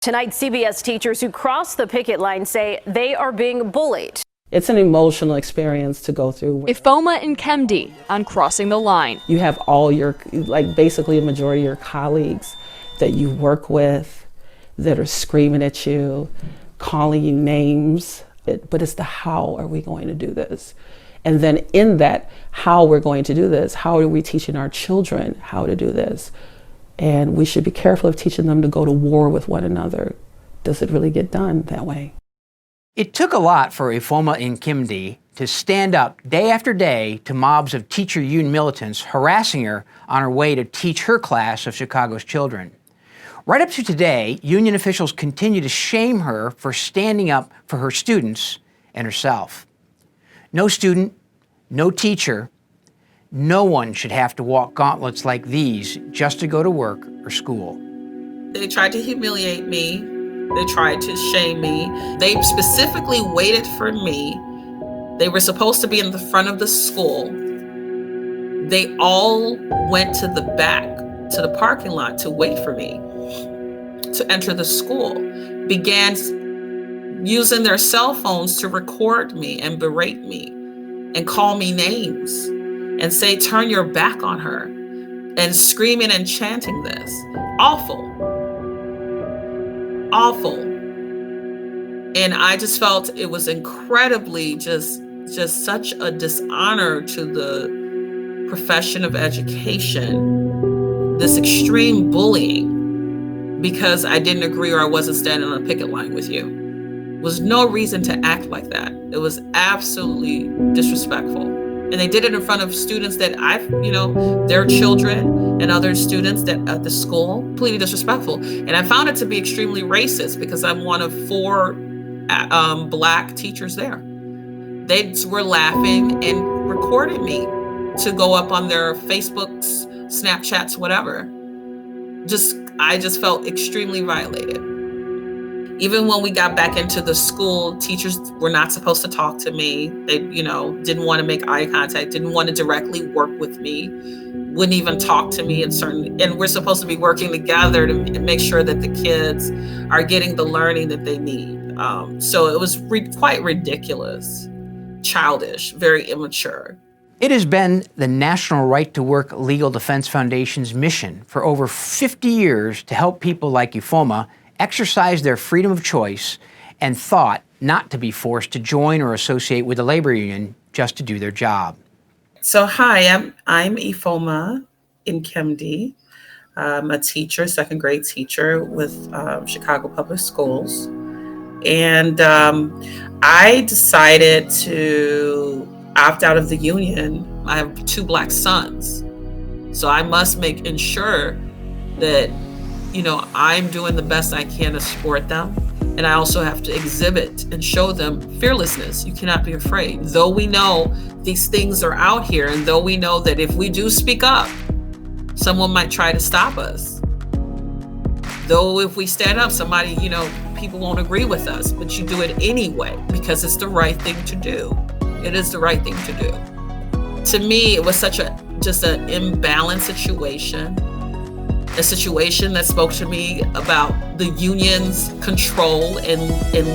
Tonight, CBS teachers who crossed the picket line say they are being bullied. It's an emotional experience to go through. Ifoma and Kemdi on crossing the line. You have all your, basically a majority of your colleagues that you work with that are screaming at you, calling you names. But it's the how are we going to do this? And then in that, how we're going to do this, how are we teaching our children how to do this? And we should be careful of teaching them to go to war with one another. Does it really get done that way? It took a lot for Ifoma and Kemdi to stand up day after day to mobs of teacher union militants harassing her on her way to teach her class of Chicago's children. Right up to today, union officials continue to shame her for standing up for her students and herself. No student, no teacher, no one should have to walk gauntlets like these just to go to work or school. They tried to humiliate me. They tried to shame me. They specifically waited for me. They were supposed to be in the front of the school. They all went to the back, to the parking lot to wait for me to enter the school. Began using their cell phones to record me and berate me and call me names and say, turn your back on her, and screaming and chanting this. Awful. Awful. And I just felt it was incredibly just such a dishonor to the profession of education, this extreme bullying, because I didn't agree or I wasn't standing on a picket line with you. There was no reason to act like that. It was absolutely disrespectful. And they did it in front of students that their children and other students that at the school, completely disrespectful. And I found it to be extremely racist because I'm one of 4 Black teachers there. They were laughing and recorded me to go up on their Facebooks, Snapchats, whatever. I just felt extremely violated. Even when we got back into the school, teachers were not supposed to talk to me. They, didn't want to make eye contact, didn't want to directly work with me, wouldn't even talk to me and we're supposed to be working together to make sure that the kids are getting the learning that they need. So it was quite ridiculous, childish, very immature. It has been the National Right to Work Legal Defense Foundation's mission for over 50 years to help people like Ifoma exercise their freedom of choice and thought not to be forced to join or associate with a labor union just to do their job. So hi, I'm Ifoma Nkemdi. I'm a teacher, second grade teacher with Chicago Public Schools. And I decided to opt out of the union. I have 2 Black sons. So I must ensure that I'm doing the best I can to support them. And I also have to exhibit and show them fearlessness. You cannot be afraid. Though we know these things are out here, and though we know that if we do speak up, someone might try to stop us. Though if we stand up, somebody, people won't agree with us, but you do it anyway because it's the right thing to do. It is the right thing to do. To me, it was such just an imbalanced situation. A situation that spoke to me about the union's control and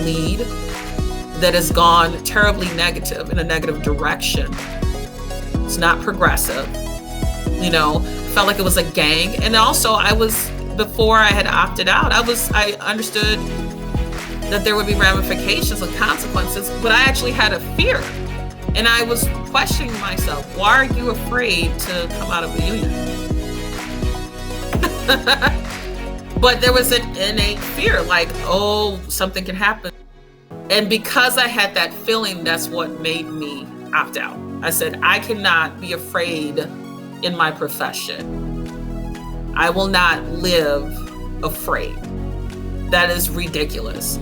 lead that has gone terribly negative, in a negative direction. It's not progressive. Felt like it was a gang. And also before I had opted out, I understood that there would be ramifications and consequences, but I actually had a fear. And I was questioning myself, why are you afraid to come out of the union? But there was an innate fear, like, oh, something can happen. And because I had that feeling, that's what made me opt out. I said, I cannot be afraid in my profession. I will not live afraid. That is ridiculous.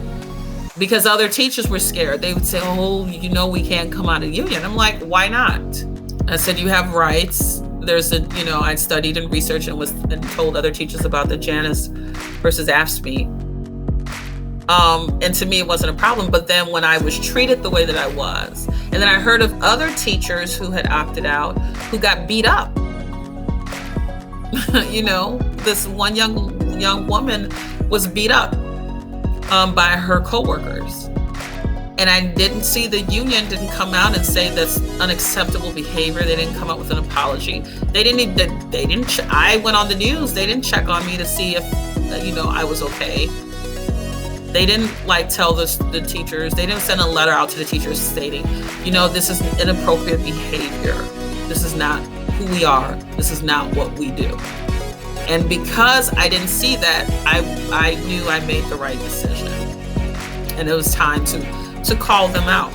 Because other teachers were scared. They would say, oh, we can't come out of the union. I'm like, why not? I said, you have rights. There's I studied and researched and told other teachers about the Janus versus AFSCME. And to me, it wasn't a problem. But then when I was treated the way that I was, and then I heard of other teachers who had opted out, who got beat up. This one young woman was beat up by her coworkers. And I didn't see the union didn't come out and say that's unacceptable behavior. They didn't come up with an apology. I went on the news. They didn't check on me to see if, I was okay. They didn't tell the teachers. They didn't send a letter out to the teachers stating, this is inappropriate behavior. This is not who we are. This is not what we do. And because I didn't see that, I knew I made the right decision. And it was time to call them out.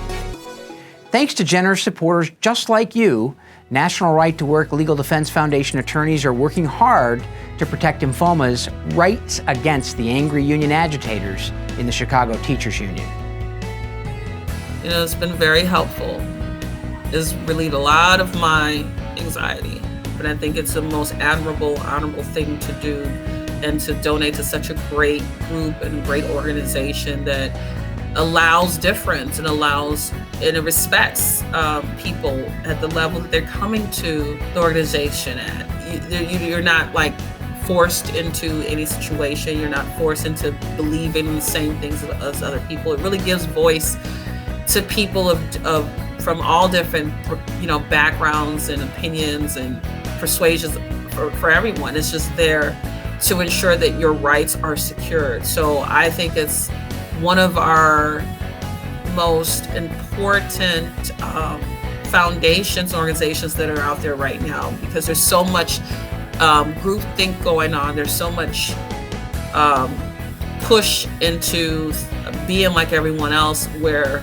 Thanks to generous supporters just like you, National Right to Work Legal Defense Foundation attorneys are working hard to protect INFOMA's rights against the angry union agitators in the Chicago Teachers Union. It's been very helpful. It's relieved a lot of my anxiety, but I think it's the most honorable thing to do, and to donate to such a great group and great organization that allows difference and it respects people at the level that they're coming to the organization at. You're not forced into any situation. You're not forced into believing in the same things as other people. It really gives voice to people from all different backgrounds and opinions and persuasions for everyone. It's just there to ensure that your rights are secured. So I think it's one of our most important foundations, organizations that are out there right now, because there's so much groupthink going on. There's so much push into being like everyone else, where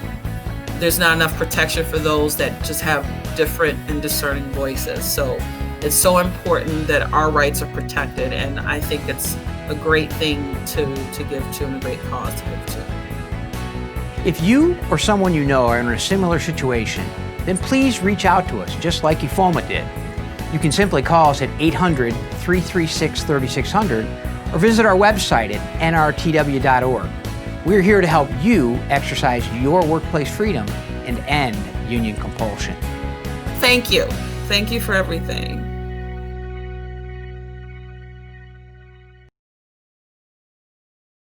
there's not enough protection for those that just have different and discerning voices. So it's so important that our rights are protected, and I think it's a great thing to give to and a great cause to give to. If you or someone you know are in a similar situation, then please reach out to us, just like IFOMA did. You can simply call us at 800-336-3600 or visit our website at nrtw.org. We're here to help you exercise your workplace freedom and end union compulsion. Thank you. Thank you for everything.